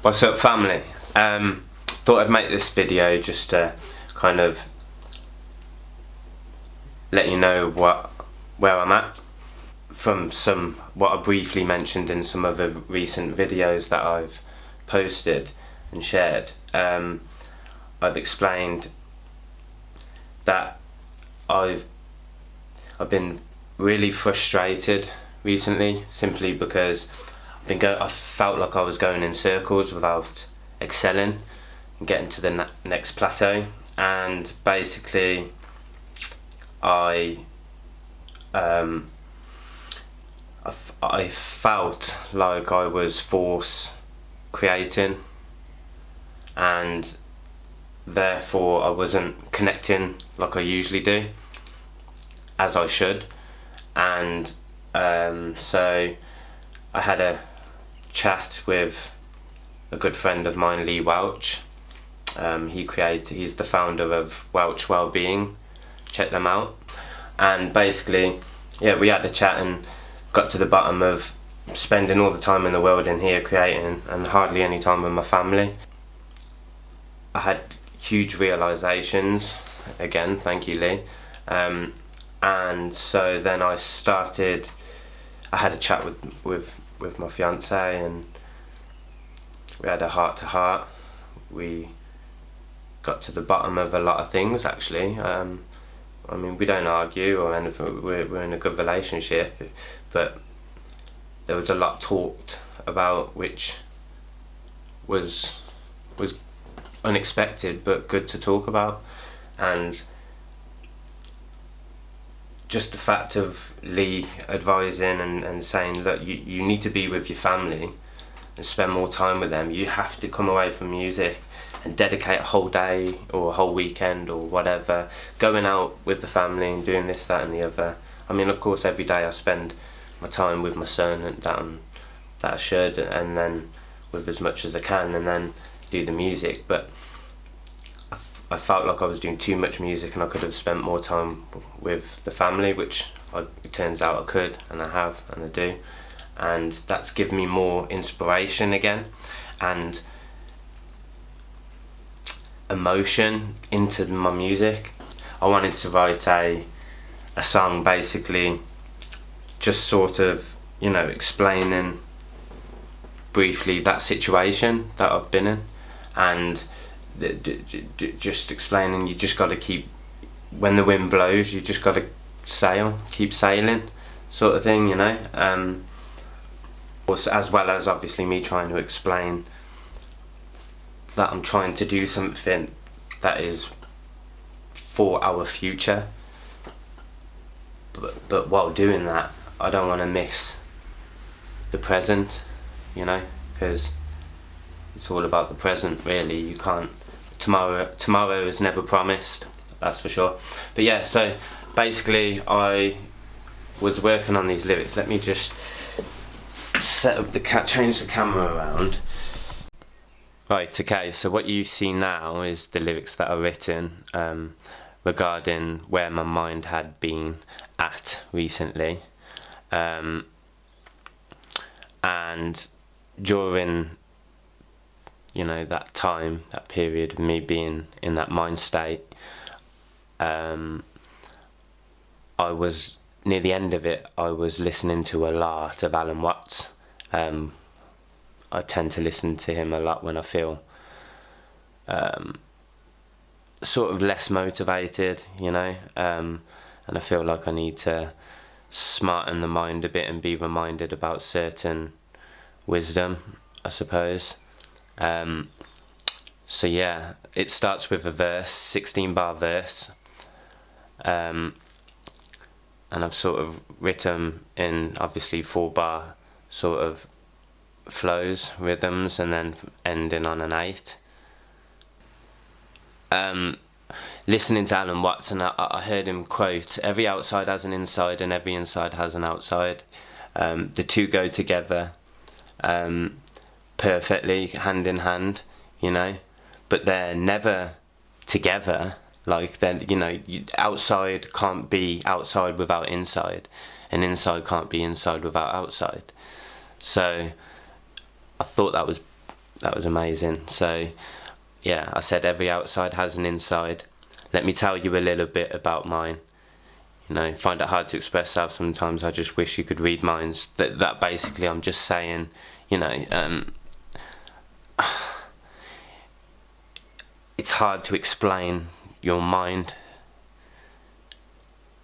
What's up, family? Thought I'd make this video just to kind of let you know where I'm at from what I briefly mentioned in some other recent videos that I've posted and shared. I've explained that I've been really frustrated recently, simply because I felt like I was going in circles without excelling and getting to the next plateau. And basically I felt like I was force creating, and therefore I wasn't connecting like I usually do, as I should. And so I had a chat with a good friend of mine, Welch. He's the founder of Welch Wellbeing. Check them out. And basically, yeah, we had a chat and got to the bottom of spending all the time in the world in here creating and hardly any time with my family. I had huge realizations, again, thank you, Lee. And so then I had a chat with my fiance, and we had a heart-to-heart. We got to the bottom of a lot of things, actually. I mean, we don't argue or anything, we're in a good relationship, but there was a lot talked about which was unexpected but good to talk about. And just the fact of Lee advising and saying, look, you need to be with your family and spend more time with them. You have to come away from music and dedicate a whole day or a whole weekend or whatever, going out with the family and doing this, that and the other. I mean, of course, every day I spend my time with my son, and that I should, and then with as much as I can, and then do the music. But I felt like I was doing too much music and I could have spent more time with the family, which it turns out I could, and I have, and I do. And that's given me more inspiration again and emotion into my music. I wanted to write a song basically just sort of, you know, explaining briefly that situation that I've been in, and just explaining you just got to keep, when the wind blows, you just got to keep sailing, sort of thing, you know. As well as obviously me trying to explain that I'm trying to do something that is for our future, but while doing that, I don't want to miss the present, you know, because it's all about the present, really. You can't, tomorrow is never promised, that's for sure. But yeah, so basically I was working on these lyrics. Let me just set up change the camera around. Right, okay, so what you see now is the lyrics that are written regarding where my mind had been at recently, and during, you know, that time, that period of me being in that mind state, I was, near the end of it, I was listening to a lot of Alan Watts. I tend to listen to him a lot when I feel sort of less motivated, you know, and I feel like I need to smarten the mind a bit and be reminded about certain wisdom, I suppose. So yeah, it starts with a verse, 16-bar verse, and I've sort of written in obviously 4-bar sort of flows, rhythms, and then ending on an 8. Listening to Alan Watts, and I heard him quote, every outside has an inside and every inside has an outside. The two go together perfectly, hand in hand, you know, but they're never together. Like, then, you know, outside can't be outside without inside, and inside can't be inside without outside. So I thought that was that was amazing. So yeah, I said every outside has an inside. Let me tell you a little bit about mine. You know, find it hard to express self sometimes. I just wish you could read minds. That basically, I'm just saying, you know, it's hard to explain your mind,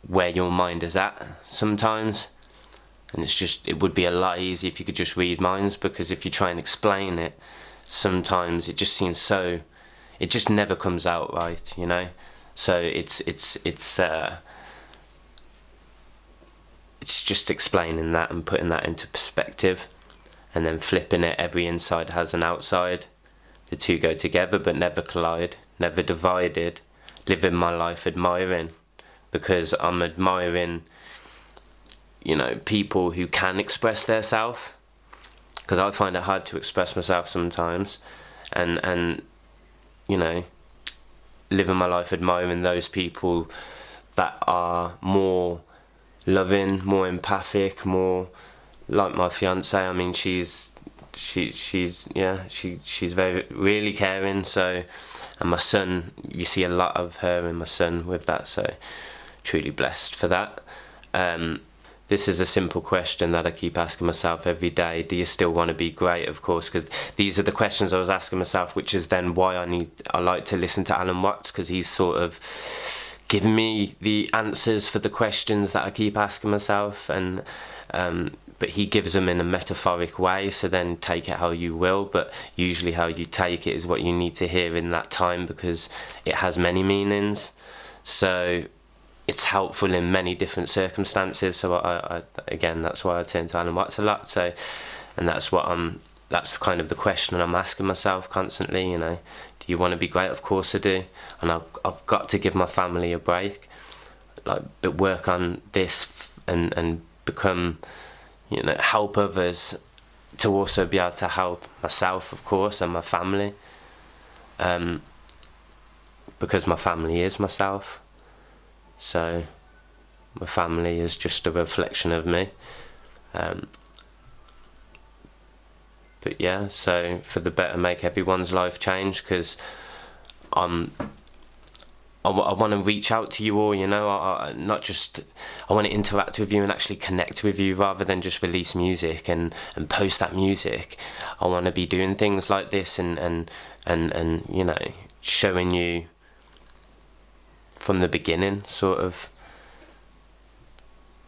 where your mind is at sometimes, and it would be a lot easier if you could just read minds, because if you try and explain it, sometimes it just seems so, it just never comes out right, you know. So it's just explaining that and putting that into perspective, and then flipping it. Every inside has an outside. The two go together but never collide, never divided. Living my life admiring, because I'm admiring, you know, people who can express their self, because I find it hard to express myself sometimes, and you know, living my life admiring those people that are more loving, more empathic, more like my fiance. I mean, she's very really caring. So, and my son, you see a lot of her and my son with that. So, truly blessed for that. This is a simple question that I keep asking myself every day. Do you still want to be great? Of course, because these are the questions I was asking myself, which is then why I like to listen to Alan Watts, because he's sort of given me the answers for the questions that I keep asking myself, and but he gives them in a metaphoric way, so then take it how you will, but usually how you take it is what you need to hear in that time, because it has many meanings. So it's helpful in many different circumstances. So I again, that's why I turn to Alan Watts a lot. So, and that's kind of the question I'm asking myself constantly, you know. Do you want to be great? Of course I do. And I've got to give my family a break, like, but work on this and become, you know, help others to also be able to help myself, of course, and my family, because my family is myself. So my family is just a reflection of me. But yeah, so for the better, make everyone's life change, because I want to reach out to you all, you know. I want to interact with you and actually connect with you, rather than just release music and post that music. I want to be doing things like this and you know, showing you from the beginning, sort of,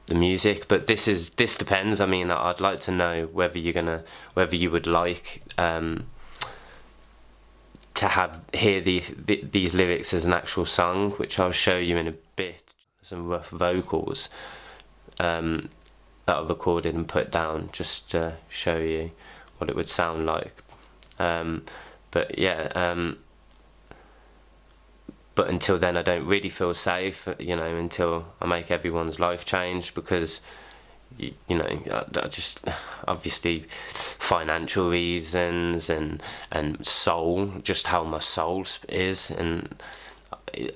the music. But this depends. I mean, I'd like to know whether you would like to hear these lyrics as an actual song, which I'll show you in a bit. Some rough vocals that I've recorded and put down, just to show you what it would sound like. But yeah, but until then, I don't really feel safe, you know, until I make everyone's life change, because, you know, I just, obviously, financial reasons and soul, just how my soul is, and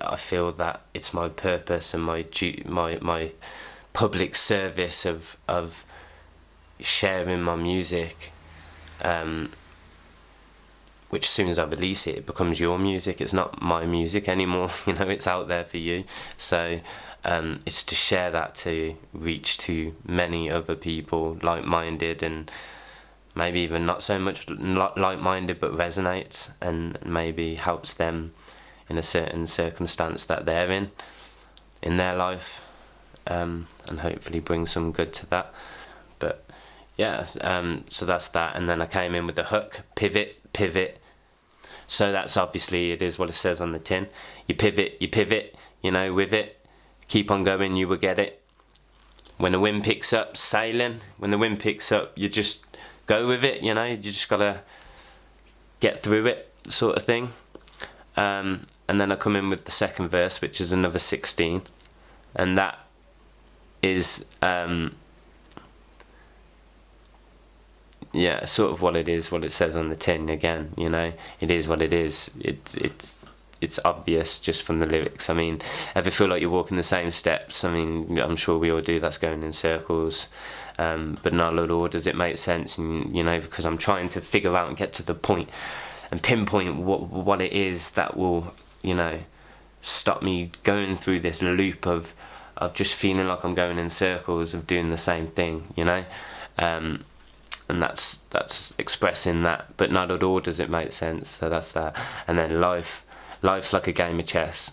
I feel that it's my purpose and my public service of sharing my music, which as soon as I release it, it becomes your music. It's not my music anymore, you know, it's out there for you. So it's to share that, to reach to many other people like-minded, and maybe even not so much like-minded, but resonates and maybe helps them in a certain circumstance that they're in their life, and hopefully bring some good to that. But yeah, so that's that. And then I came in with the hook, pivot. So that's obviously, it is what it says on the tin. You pivot, you know, with it. Keep on going, you will get it. When the wind picks up, sailing. When the wind picks up, you just go with it, you know. You just gotta get through it, sort of thing. And then I come in with the second verse, which is another 16. And that is, yeah, sort of what it is, what it says on the tin again, you know. It is what it is. It's obvious just from the lyrics. I mean, ever feel like you're walking the same steps? I mean, I'm sure we all do. That's going in circles. but not at all does it make sense. And you know, because I'm trying to figure out and get to the point and pinpoint what it is that will, you know, stop me going through this loop of just feeling like I'm going in circles of doing the same thing, you know. And that's expressing that, but not at all does it make sense. So that's that. And then life's like a game of chess.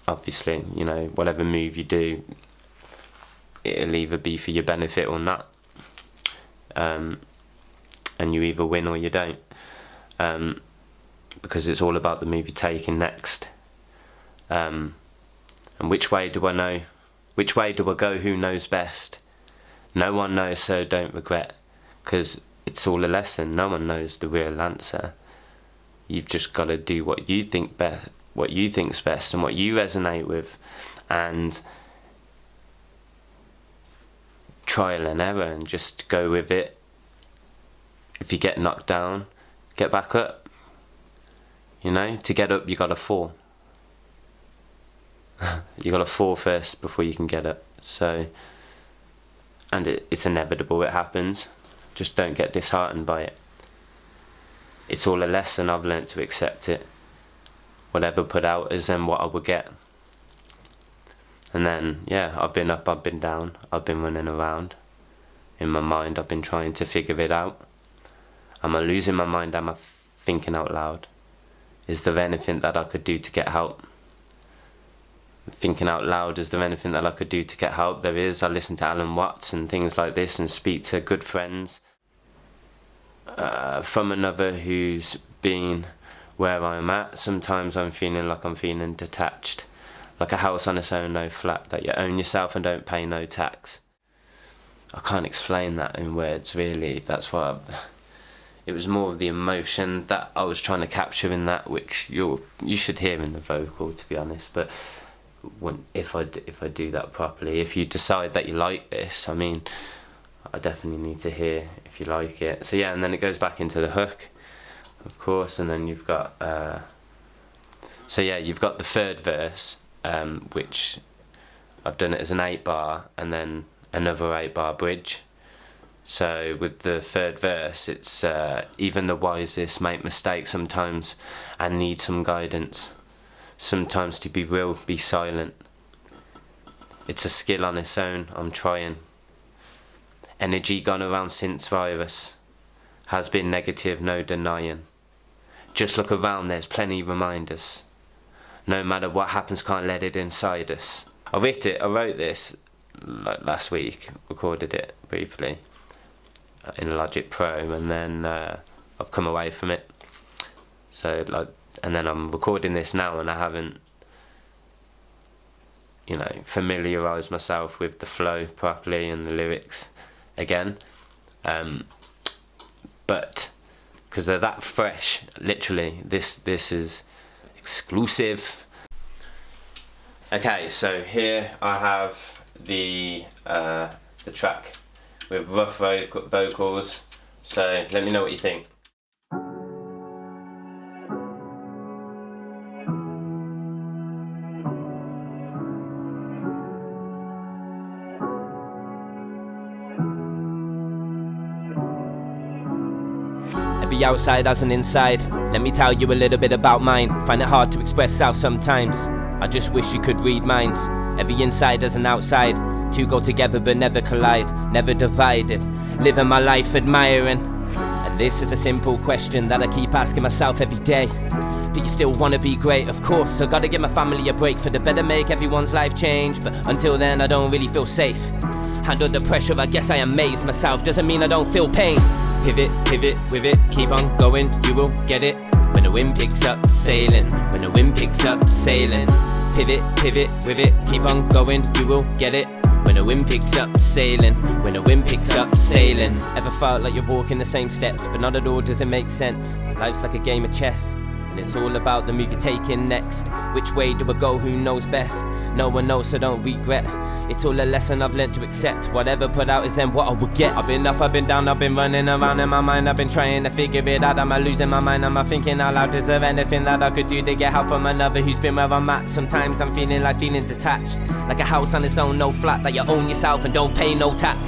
Obviously, you know, whatever move you do, it'll either be for your benefit or not, and you either win or you don't, because it's all about the move you're taking next. And which way do I know? Which way do I go? Who knows best? No one knows, so don't regret, because it's all a lesson. No one knows the real answer. You've just got to do what you think best, what you think's best, and what you resonate with, and trial and error, and just go with it. If you get knocked down, get back up. You know, to get up, you got to fall. You got to fall first before you can get up. So, and it's inevitable. It happens. Just don't get disheartened by it. It's all a lesson. I've learnt to accept it. Whatever put out is then what I will get. And then, yeah, I've been up, I've been down, I've been running around. In my mind, I've been trying to figure it out. Am I losing my mind? Am I thinking out loud? Is there anything that I could do to get help? Thinking out loud, is there anything that I could do to get help? There is. I listen to Alan Watts and things like this, and speak to good friends from another who's been where I'm at. Sometimes I'm feeling like I'm feeling detached, like a house on its own, no flat, that you own yourself and don't pay no tax. I can't explain that in words, really. That's what it was more of the emotion that I was trying to capture in that, which you should hear in the vocal, to be honest. But if I do that properly, if you decide that you like this, I mean, I definitely need to hear if you like it. So yeah, and then it goes back into the hook, of course, and then you've got so yeah, you've got the third verse, which I've done it as an 8-bar, and then another 8-bar bridge. So with the third verse, it's even the wisest make mistakes sometimes and need some guidance. Sometimes to be real, be silent. It's a skill on its own, I'm trying. Energy gone around since virus. Has been negative, no denying. Just look around, there's plenty reminders. No matter what happens, can't let it inside us. I wrote this like last week, recorded it briefly in Logic Pro, and then I've come away from it. So like, and then I'm recording this now, and I haven't, you know, familiarised myself with the flow properly and the lyrics again. But because they're that fresh, literally, this is exclusive. Okay, so here I have the track with rough vocals. So let me know what you think. Every outside has an inside. Let me tell you a little bit about mine. Find it hard to express out sometimes. I just wish you could read minds. Every inside has an outside. Two go together but never collide, never divided. Living my life admiring. And this is a simple question that I keep asking myself every day. Do you still wanna be great? Of course, I gotta give my family a break for the better make everyone's life change. But until then I don't really feel safe. Handle the pressure, I guess I amaze myself. Doesn't mean I don't feel pain. Pivot with it, keep on going, you will get it. When the wind picks up, sailing. When the wind picks up, sailing. Pivot with it, keep on going, you will get it. When the wind picks up, sailing. When the wind picks up, sailing. Ever felt like you're walking the same steps, but not at all does it make sense? Life's like a game of chess. and it's all about the move you're taking next. Which way do I go, who knows best? No one knows, so don't regret. It's all a lesson I've learned to accept. Whatever put out is then what I will get. I've been up, I've been down, I've been running around in my mind. I've been trying to figure it out. Am I losing my mind? Am I thinking out loud? Is there anything that I could do to get help from another who's been where I'm at? Sometimes I'm feeling detached, like a house on its own, no flat, that you own yourself and don't pay no tax.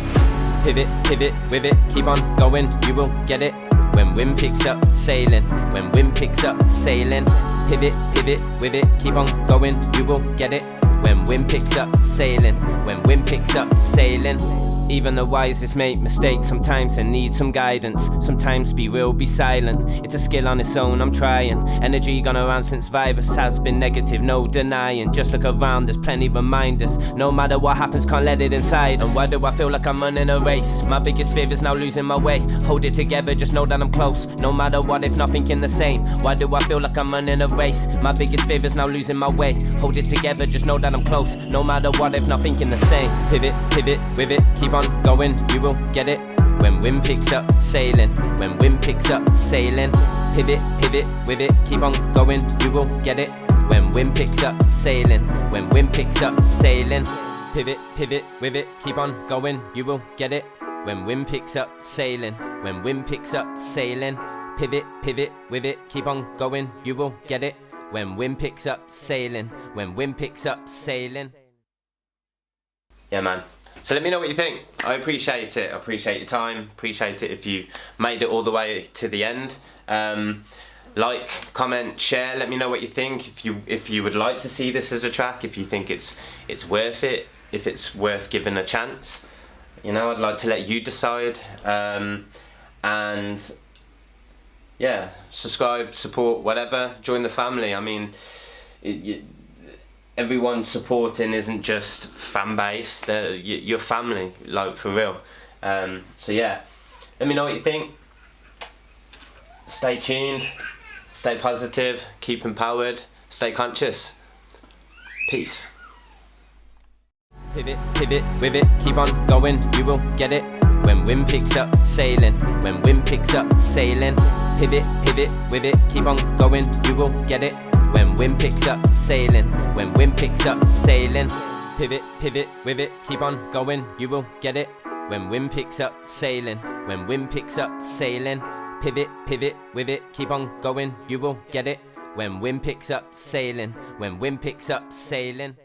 Pivot, pivot, with it, keep on going, you will get it. When wind picks up, sailing. When wind picks up, sailing. Pivot, pivot, with it, keep on going, you will get it. When wind picks up, sailing. When wind picks up, sailing. Even the wisest make mistakes sometimes and need some guidance. Sometimes be real, be silent. It's a skill on its own, I'm trying. Energy gone around since virus has been negative, no denying. Just look around, there's plenty reminders. No matter what happens, can't let it inside. And why do I feel like I'm running a race? My biggest fear is now losing my way. Hold it together, just know that I'm close. No matter what, if not thinking the same. Why do I feel like I'm running a race? My biggest fear is now losing my way. Hold it together, just know that I'm close. No matter what, if not thinking the same. Pivot, pivot, with it, keep on going, you will get it. When wind picks up, sailing. When wind picks up, sailing. Pivot, pivot, with it, keep on going, you will get it. When wind picks up, sailing. When wind picks up, sailing. Pivot, pivot, with it, keep on going, you will get it. When wind picks up, sailing. When wind picks up, sailing. Pivot, pivot, with it, keep on going, you will get it. When wind picks up, sailing. When wind picks up, sailing. Yeah, man. So let me know what you think. I appreciate it. I appreciate your time. Appreciate it if you made it all the way to the end. Like, comment, share. Let me know what you think. If you would like to see this as a track, if you think it's worth it, if it's worth giving a chance. You know, I'd like to let you decide. And yeah, subscribe, support, whatever. Join the family. I mean, everyone supporting isn't just fan base, they're your family, like, for real. So yeah, let me know what you think. Stay tuned, stay positive, keep empowered, stay conscious. Peace. Pivot, pivot, with it, keep on going, you will get it. When wind picks up, sailing. When wind picks up, sailing. Pivot, pivot, with it, keep on going, you will get it. When wind picks up, sailing. When wind picks up, sailing. Pivot, pivot, with it, keep on going, you will get it. When wind picks up, sailing. When wind picks up, sailing. Pivot, pivot, with it, keep on going, you will get it. When wind picks up, sailing. When wind picks up, sailing.